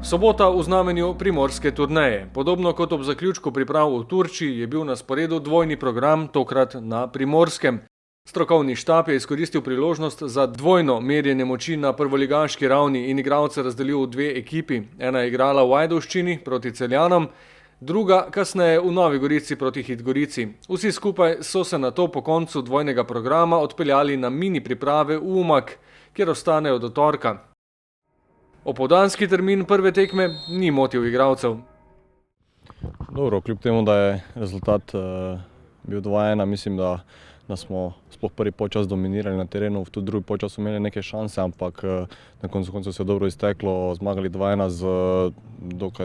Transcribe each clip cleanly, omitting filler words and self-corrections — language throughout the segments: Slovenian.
Sobota v znamenju primorske turneje. Podobno kot ob zaključku priprav v Turčiji je bil na sporedu dvojni program, tokrat na Primorskem. Strokovni štab je izkoristil priložnost za dvojno merjenje moči na prvoligaški ravni in igralce razdelil v dve ekipi. Ena je igrala v Ajdovščini proti Celjanom, druga kasneje v Novi Gorici proti Hit-Gorici. Vsi skupaj so se nato po koncu dvojnega programa odpeljali na mini priprave v Umag, kjer ostanejo do torka. Opoldanski termin prve tekme ni motil igralcev. Dobro, kljub temu, da je rezultat bil 2-1, mislim, da smo sploh prvi polčas dominirali na terenu, v tudi drugi polčas smo imeli neke šanse, ampak na koncu se je dobro izteklo, zmagali 2-1 z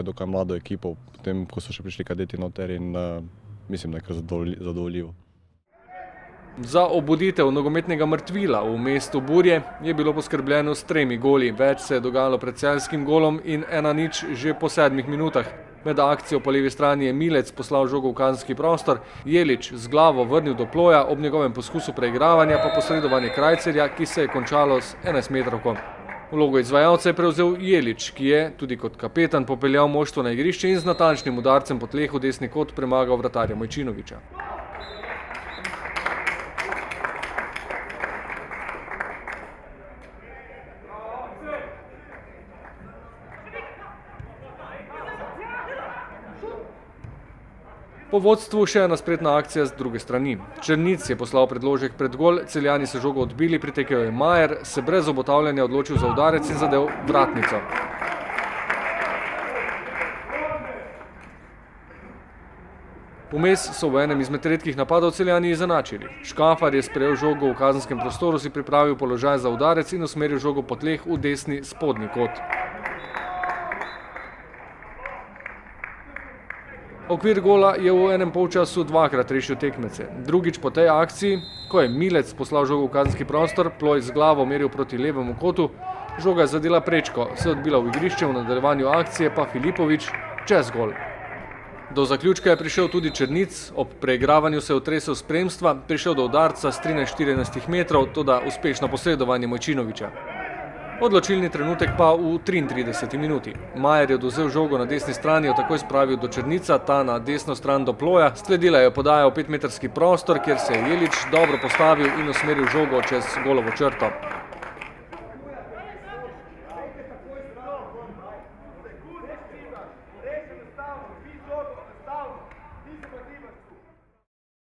dokaj mlado ekipo, potem ko so še prišli kadeti noter in mislim, da je kar zadovoljivo. Za obuditev nogometnega mrtvila v mestu Burje je bilo poskrbljeno s 3 goli. Več se je dogajalo pred celjskim golom in 1-0 že po 7 minutah. Med akcijo po levi strani je Milec poslal žogo v kazenski prostor, Jelič z glavo vrnil do ploja, ob njegovem poskusu preigravanja pa posredovanje Krajcerja, ki se je končalo s 11-metrovko. Vlogo izvajalca je prevzel Jelič, ki je, tudi kot kapetan, popeljal moštvo na igrišče in z natančnim udarcem po tleh v desni kot premagal vratarja Mojčinoviča. Po vodstvu še ena spretna akcija z druge strani. Črnic je poslal predložek pred gol, Celjani so žogo odbili, pritekel je Majer, se brez obotavljanja odločil za udarec in zadel vratnico. Vmes so v enem izmed redkih napadov Celjani izenačili. Škafar je sprejel žogo v kazenskem prostoru, si pripravil položaj za udarec in usmeril žogo po tleh v desni spodnji kot. Okvir gola je v enem polčasu dvakrat rešil tekmece. Drugič po tej akciji, ko je Milec poslal žogo v kazenski prostor, ploj z glavo meril proti levemu kotu, žoga je zadela prečko, se odbila v igrišče, v nadaljevanju akcije pa Filipovič čez gol. Do zaključka je prišel tudi Črnic, ob preigravanju se je otresel spremstva, prišel do udarca s 13-14 metrov, toda uspešno posredovanje Mojčinoviča. Odločilni trenutek pa v 33 minuti. Majer je odvzel žogo na desni strani, jo takoj spravil do Črnica, ta na desno stran do ploja. Sledila je podaja v 5-metrski prostor, kjer se je Jelič dobro postavil in usmeril žogo čez golovo črto.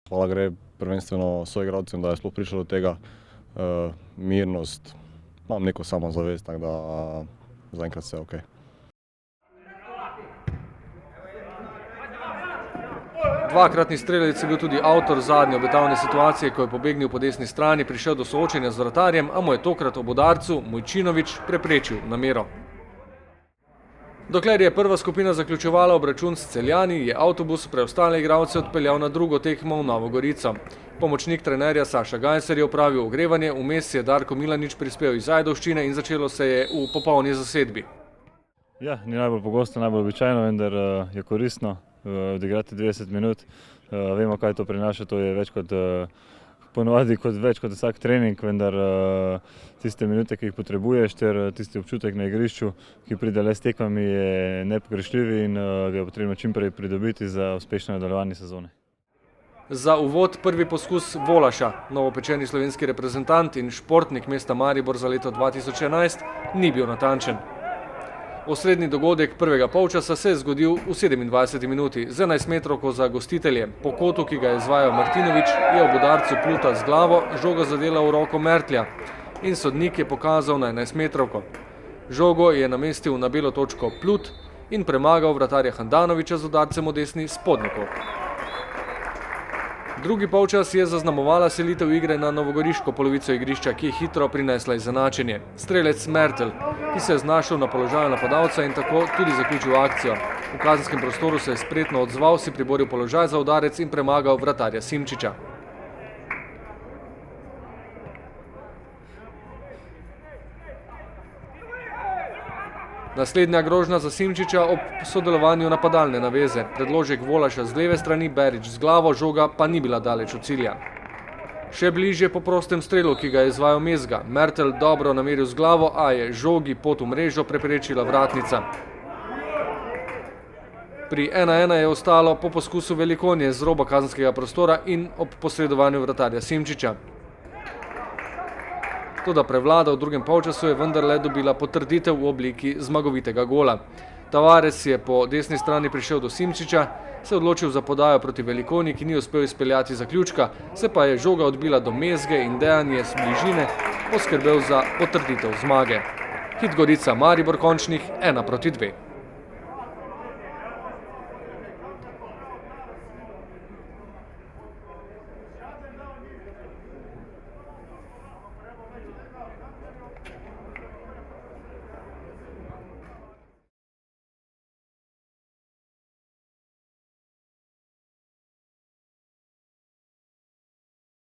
Hvala gre prvenstveno soigralcem, da je sploh prišlo do tega, mirnost. Imam neko samozavest, tako da zaenkrat vse ok. Dvakratni strelec je bil tudi avtor zadnje obetavne situacije, ko je pobegnil po desni strani, prišel do soočenja z vratarjem, a mu je tokrat ob udarcu Mojčinovič preprečil namero. Dokler je prva skupina zaključevala obračun s Celjani, je avtobus preostale igralce odpeljal na drugo tekmo v Novo Gorico. Pomočnik trenerja Saša Gajser je opravil ogrevanje, vmes je Darko Milanič prispel iz Ajdovščine in začelo se je v popolni zasedbi. Ja, ni najbolj pogosto, najbolj običajno, vendar je koristno odigrati 20 minut. Vemo, kaj to prinaša, to je več kot ponovadi več kot vsak trening, vendar tiste minute, ki jih potrebuješ, ter tisti občutek na igrišču, ki pride le s tekmami, je nepogrešljiv in ga je potrebno čimprej pridobiti za uspešno nadaljevanje sezone. Za uvod prvi poskus Volaša, novopečeni slovenski reprezentant in športnik mesta Maribor za leto 2011, ni bil natančen. Osrednji dogodek prvega polčasa se je zgodil v 27 minuti. Z 11-metrovko za gostitelje. Po kotu, ki ga je izvajal Martinovič, je ob udarcu Pluta z glavo žoga zadela v roko Mertlja in sodnik je pokazal na 11-metrovko. Žogo je namestil na belo točko Plut in premagal vratarja Handanoviča z udarcem v desni spodnji kot. Drugi polčas je zaznamovala selitev igre na novogoriško polovico igrišča, ki je hitro prinesla izenačenje. Strelec Mertel, ki se je znašel na položaju napadalca in tako tudi zaključil akcijo. V kazenskem prostoru se je spretno odzval, si priboril položaj za udarec in premagal vratarja Simčiča. Naslednja grožnja za Simčiča ob sodelovanju napadalne naveze. Predložek Volaša z leve strani, Berič z glavo, žoga pa ni bila daleč od cilja. Še bližje po prostem strelu, ki ga je izvajal Mezga. Mertel dobro nameril z glavo, a je žogi pot v mrežo preprečila vratnica. Pri 1:1 je ostalo po poskusu Velikonje z roba kazenskega prostora in ob posredovanju vratarja Simčiča. Toda prevlada v drugem polčasu je vendarle dobila potrditev v obliki zmagovitega gola. Tavares je po desni strani prišel do Simčiča, se odločil za podajo proti Velikonji, ki ni uspel izpeljati zaključka, se pa je žoga odbila do Mezge in Dejan je z bližine poskrbel za potrditev zmage. Hit Gorica Maribor končnih 1:2.